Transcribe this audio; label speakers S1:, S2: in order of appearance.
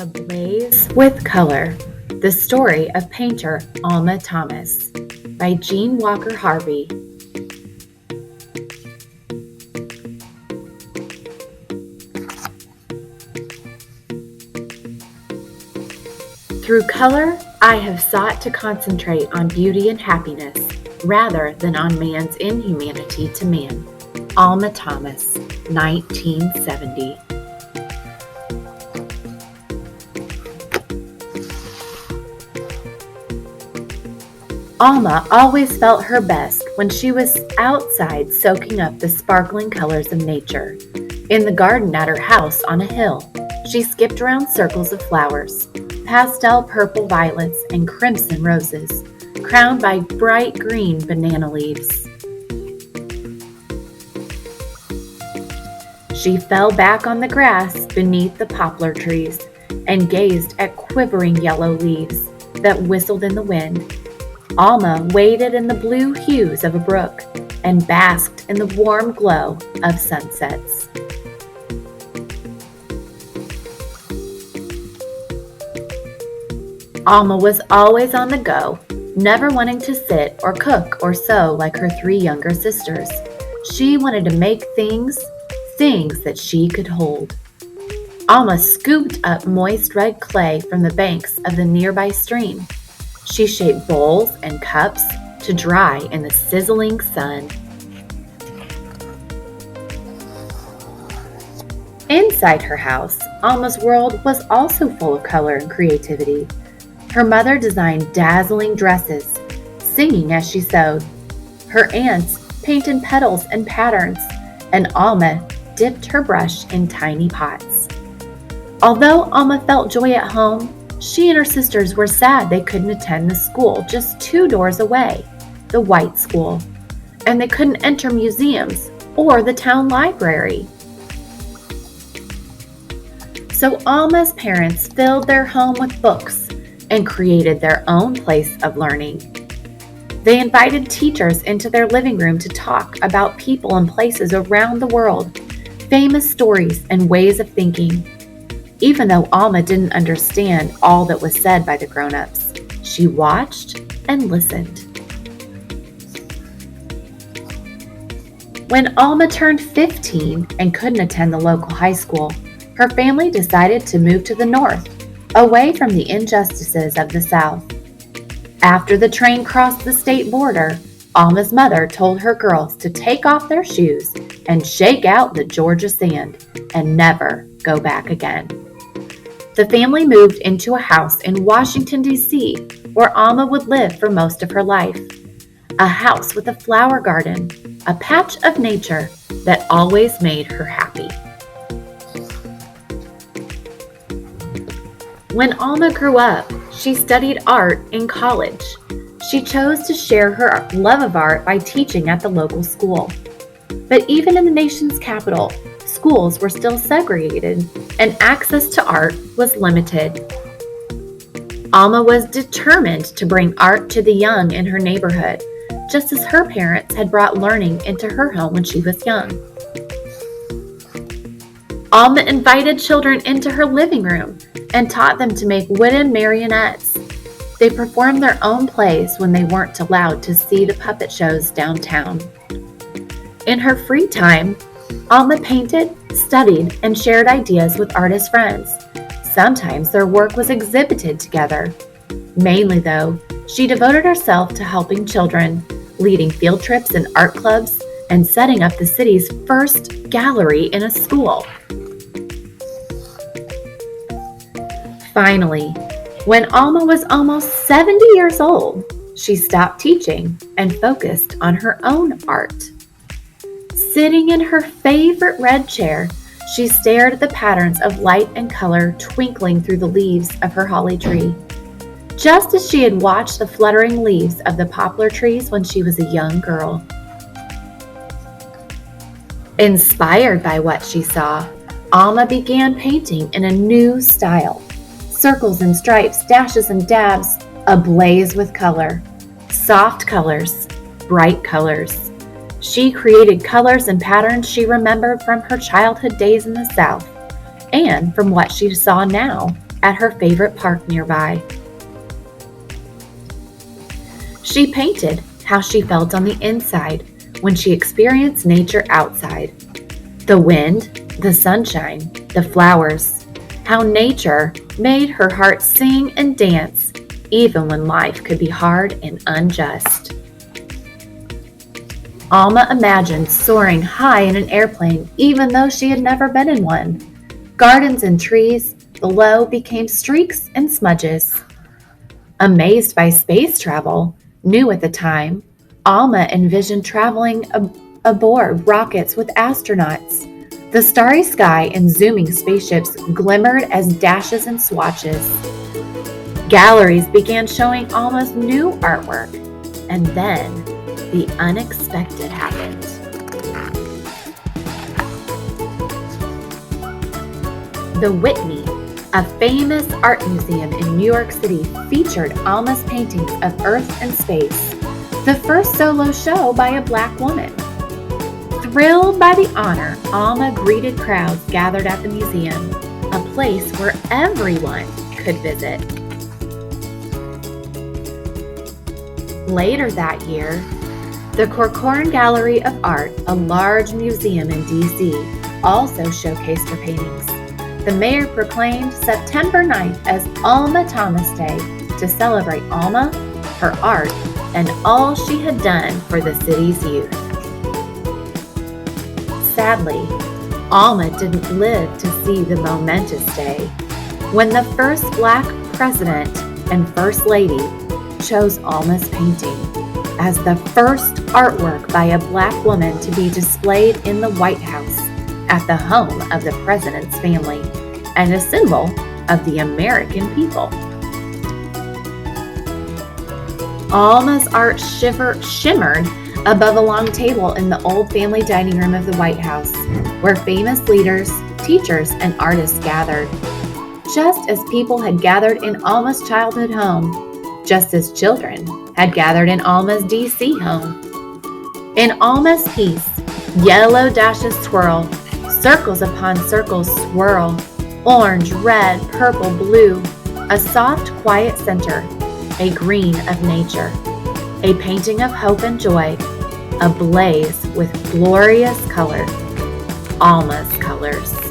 S1: Ablaze with Color, the story of painter Alma Thomas by Jean Walker Harvey. Through color, I have sought to concentrate on beauty and happiness rather than on man's inhumanity to man. Alma Thomas, 1970. Alma always felt her best when she was outside soaking up the sparkling colors of nature. In the garden at her house on a hill, she skipped around circles of flowers, pastel purple violets and crimson roses, crowned by bright green banana leaves. She fell back on the grass beneath the poplar trees and gazed at quivering yellow leaves that whistled in the wind. Alma waded in the blue hues of a brook and basked in the warm glow of sunsets. Alma was always on the go, never wanting to sit or cook or sew like her three younger sisters. She wanted to make things that she could hold. Alma scooped up moist red clay from the banks of the nearby stream. She shaped bowls and cups to dry in the sizzling sun. Inside her house, Alma's world was also full of color and creativity. Her mother designed dazzling dresses, singing as she sewed. Her aunts painted petals and patterns, and Alma dipped her brush in tiny pots. Although Alma felt joy at home, she and her sisters were sad they couldn't attend the school just 2 doors away, the white school, and they couldn't enter museums or the town library. So Alma's parents filled their home with books and created their own place of learning. They invited teachers into their living room to talk about people and places around the world, famous stories and ways of thinking. Even though Alma didn't understand all that was said by the grown-ups, she watched and listened. When Alma turned 15 and couldn't attend the local high school, her family decided to move to the north, away from the injustices of the South. After the train crossed the state border, Alma's mother told her girls to take off their shoes and shake out the Georgia sand and never go back again. The family moved into a house in Washington, D.C., where Alma would live for most of her life. A house with a flower garden, a patch of nature that always made her happy. When Alma grew up, she studied art in college. She chose to share her love of art by teaching at the local school. But even in the nation's capital, schools were still segregated and access to art was limited. Alma was determined to bring art to the young in her neighborhood, just as her parents had brought learning into her home when she was young. Alma invited children into her living room and taught them to make wooden marionettes. They performed their own plays when they weren't allowed to see the puppet shows downtown. In her free time, Alma painted, studied, and shared ideas with artist friends. Sometimes their work was exhibited together. Mainly, though, she devoted herself to helping children, leading field trips and art clubs, and setting up the city's first gallery in a school. Finally, when Alma was almost 70 years old, she stopped teaching and focused on her own art. Sitting in her favorite red chair, she stared at the patterns of light and color twinkling through the leaves of her holly tree, just as she had watched the fluttering leaves of the poplar trees when she was a young girl. Inspired by what she saw, Alma began painting in a new style. Circles and stripes, dashes and dabs, ablaze with color. Soft colors, bright colors. She created colors and patterns she remembered from her childhood days in the South, and from what she saw now at her favorite park nearby. She painted how she felt on the inside when she experienced nature outside. The wind, the sunshine, the flowers, how nature made her heart sing and dance even when life could be hard and unjust. Alma imagined soaring high in an airplane even though she had never been in one. Gardens and trees below became streaks and smudges. Amazed by space travel, new at the time, Alma envisioned traveling aboard rockets with astronauts. The starry sky and zooming spaceships glimmered as dashes and swatches. Galleries began showing Alma's new artwork, and then the unexpected happened. The Whitney, a famous art museum in New York City, featured Alma's paintings of Earth and space, the first solo show by a Black woman. Thrilled by the honor, Alma greeted crowds gathered at the museum, a place where everyone could visit. Later that year, the Corcoran Gallery of Art, a large museum in D.C., also showcased her paintings. The mayor proclaimed September 9th as Alma Thomas Day to celebrate Alma, her art, and all she had done for the city's youth. Sadly, Alma didn't live to see the momentous day when the first Black president and First Lady chose Alma's painting as the first artwork by a Black woman to be displayed in the White House at the home of the president's family and a symbol of the American people. Alma's art shimmered above a long table in the old family dining room of the White House, where famous leaders, teachers, and artists gathered. Just as people had gathered in Alma's childhood home, just as children had gathered in Alma's D.C. home. In Alma's piece, yellow dashes twirl, circles upon circles swirl, orange, red, purple, blue, a soft, quiet center, a green of nature, a painting of hope and joy, ablaze with glorious color, Alma's colors.